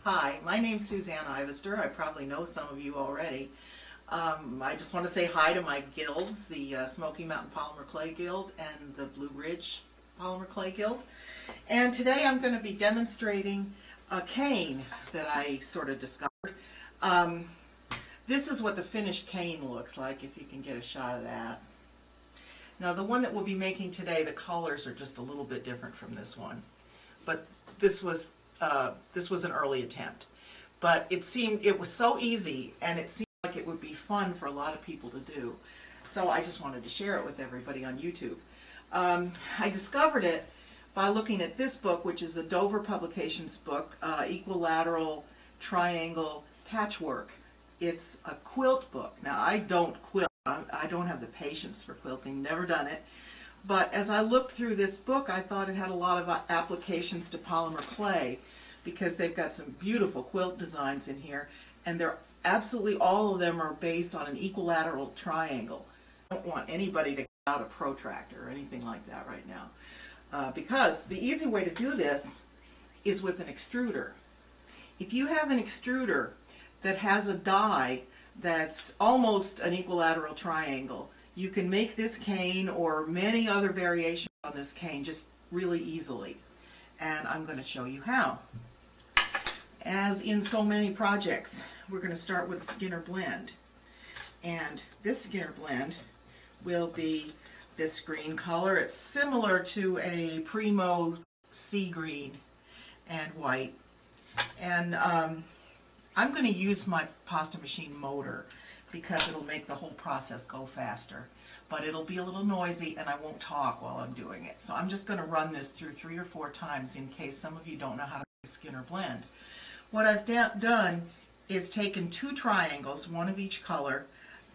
Hi, my name's Suzanne Ivester. I probably know some of you already. I just want to say hi to my guilds, the Smoky Mountain Polymer Clay Guild and the Blue Ridge Polymer Clay Guild. And today I'm going to be demonstrating a cane that I sort of discovered. This is what the finished cane looks like, if you can get a shot of that. Now the one that we'll be making today, the colors are just a little bit different from this one. But this was an early attempt. But it was so easy, and it seemed like it would be fun for a lot of people to do. So I just wanted to share it with everybody on YouTube. I discovered it by looking at this book, which is a Dover Publications book, Equilateral Triangle Patchwork. It's a quilt book. Now, I don't quilt. I don't have the patience for quilting, never done it. But as I looked through this book, I thought it had a lot of applications to polymer clay, because they've got some beautiful quilt designs in here, and they're absolutely all of them are based on an equilateral triangle. I don't want anybody to get out a protractor or anything like that right now, because the easy way to do this is with an extruder. If you have an extruder that has a die that's almost an equilateral triangle, you can make this cane or many other variations on this cane just really easily. And I'm going to show you how. As in so many projects, we're going to start with Skinner blend. And this Skinner blend will be this green color. It's similar to a Primo sea green and white. And I'm going to use my pasta machine motor because it'll make the whole process go faster. But it'll be a little noisy and I won't talk while I'm doing it. So I'm just going to run this through 3 or 4 times in case some of you don't know how to make a Skinner blend. What I've done is taken 2 triangles, one of each color.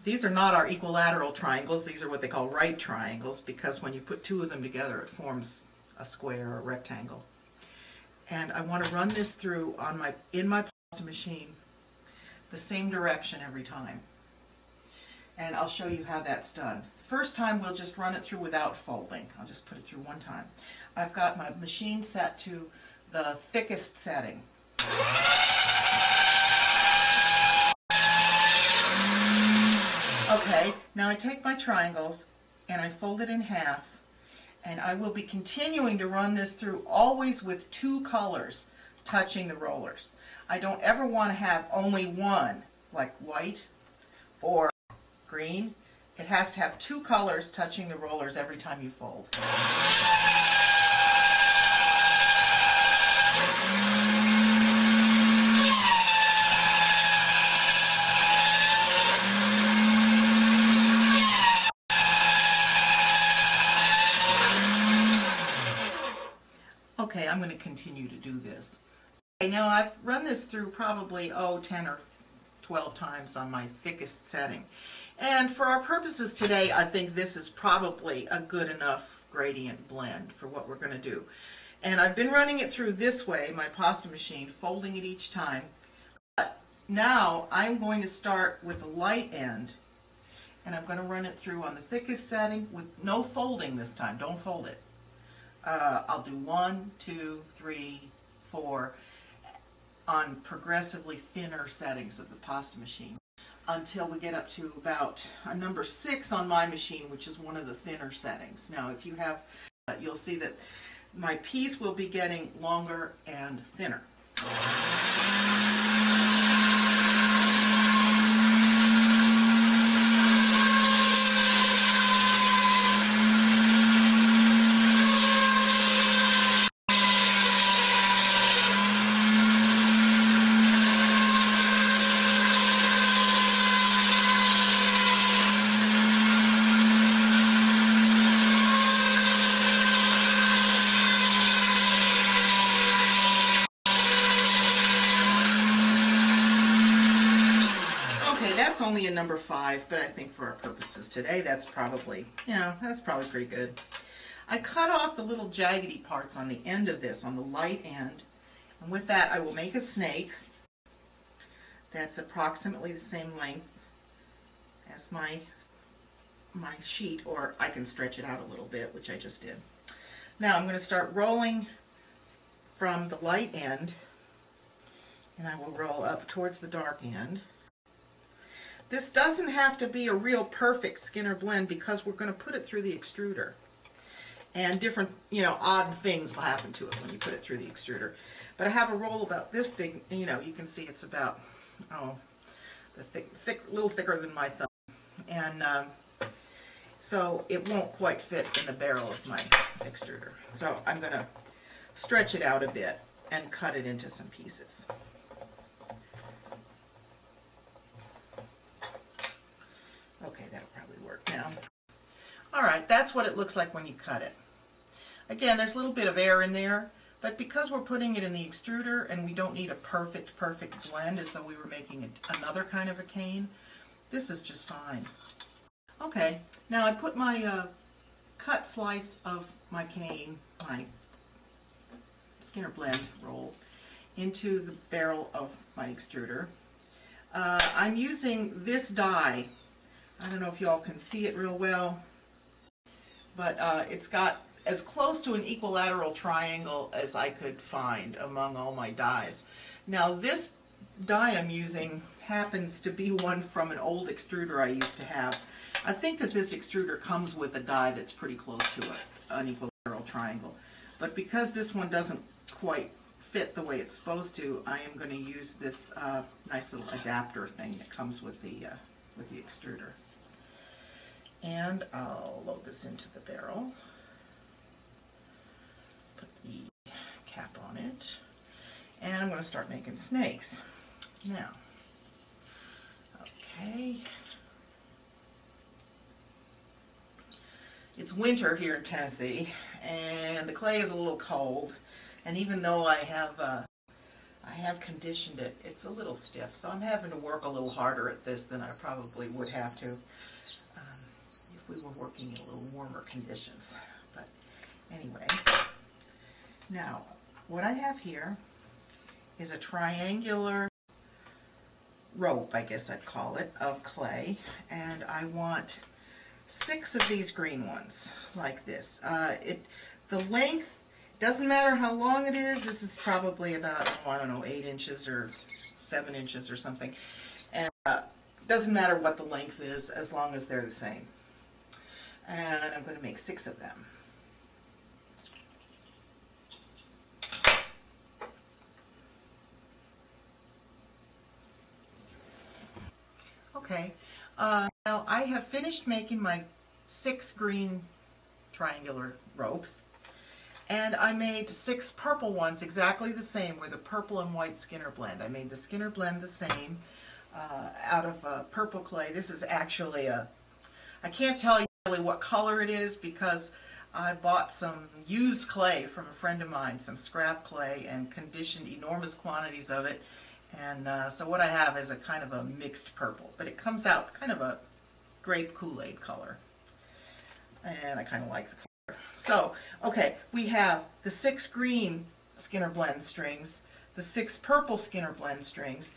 These are not our equilateral triangles, these are what they call right triangles, because when you put 2 of them together it forms a square or a rectangle. And I want to run this through in my pasta machine the same direction every time. And I'll show you how that's done. First time we'll just run it through without folding. I'll just put it through one time. I've got my machine set to the thickest setting. Okay, now I take my triangles and I fold it in half, and I will be continuing to run this through always with 2 colors touching the rollers. I don't ever want to have only one, like white or green. It has to have 2 colors touching the rollers every time you fold. Okay, I'm going to continue to do this. Okay, now I've run this through probably 10 or 12 times on my thickest setting. And for our purposes today, I think this is probably a good enough gradient blend for what we're going to do. And I've been running it through this way, my pasta machine, folding it each time. But now I'm going to start with the light end, and I'm going to run it through on the thickest setting with no folding this time. Don't fold it. I'll do 1, 2, 3, 4 on progressively thinner settings of the pasta machine until we get up to about a number 6 on my machine, which is one of the thinner settings. Now if you have, you'll see that my piece will be getting longer and thinner. That's only a number 5, but I think for our purposes today, that's probably, that's probably pretty good. I cut off the little jaggedy parts on the end of this, on the light end, and with that I will make a snake that's approximately the same length as my sheet, or I can stretch it out a little bit, which I just did. Now I'm going to start rolling from the light end And I will roll up towards the dark end. This doesn't have to be a real perfect Skinner blend because we're going to put it through the extruder. And different, odd things will happen to it when you put it through the extruder. But I have a roll about this big, you can see it's about, a little thicker than my thumb. And so it won't quite fit in the barrel of my extruder. So I'm going to stretch it out a bit and cut it into some pieces. Okay, that'll probably work now. All right, that's what it looks like when you cut it. Again, there's a little bit of air in there, but because we're putting it in the extruder and we don't need a perfect blend as though we were making another kind of a cane, this is just fine. Okay, now I put my cut slice of my cane, my Skinner blend roll, into the barrel of my extruder. I'm using this die. I don't know if you all can see it real well, but it's got as close to an equilateral triangle as I could find among all my dies. Now this die I'm using happens to be one from an old extruder I used to have. I think that this extruder comes with a die that's pretty close to an equilateral triangle. But because this one doesn't quite fit the way it's supposed to, I am going to use this nice little adapter thing that comes with the extruder. And I'll load this into the barrel. Put the cap on it. And I'm going to start making snakes. Now, okay. It's winter here in Tennessee, and the clay is a little cold. And even though I have conditioned it, it's a little stiff. So I'm having to work a little harder at this than I probably would have to if we were working in a little warmer conditions. But anyway, now what I have here is a triangular rope, I guess I'd call it, of clay, and I want 6 of these green ones like this. The length doesn't matter how long it is. This is probably about, I don't know, 8 inches or 7 inches or something, and doesn't matter what the length is as long as they're the same. And I'm going to make 6 of them. Okay, now I have finished making my 6 green triangular ropes, and I made 6 purple ones exactly the same with a purple and white Skinner blend. I made the Skinner blend the same out of purple clay. This is actually I can't tell you really what color it is because I bought some used clay from a friend of mine, some scrap clay, and conditioned enormous quantities of it. And so what I have is a kind of a mixed purple, but it comes out kind of a grape Kool-Aid color. And I kind of like the color. So, okay, we have the 6 green Skinner blend strings, the 6 purple Skinner blend strings.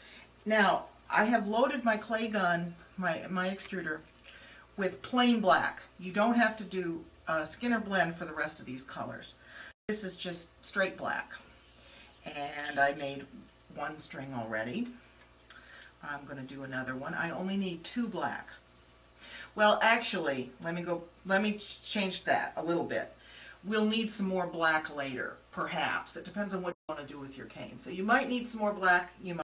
Now, I have loaded my clay gun, my extruder, with plain black. You don't have to do a Skinner blend for the rest of these colors. This is just straight black. And I made 1 string already. I'm going to do another one. I only need 2 black. Well, actually, let me change that a little bit. We'll need some more black later, perhaps. It depends on what you want to do with your cane. So you might need some more black, you might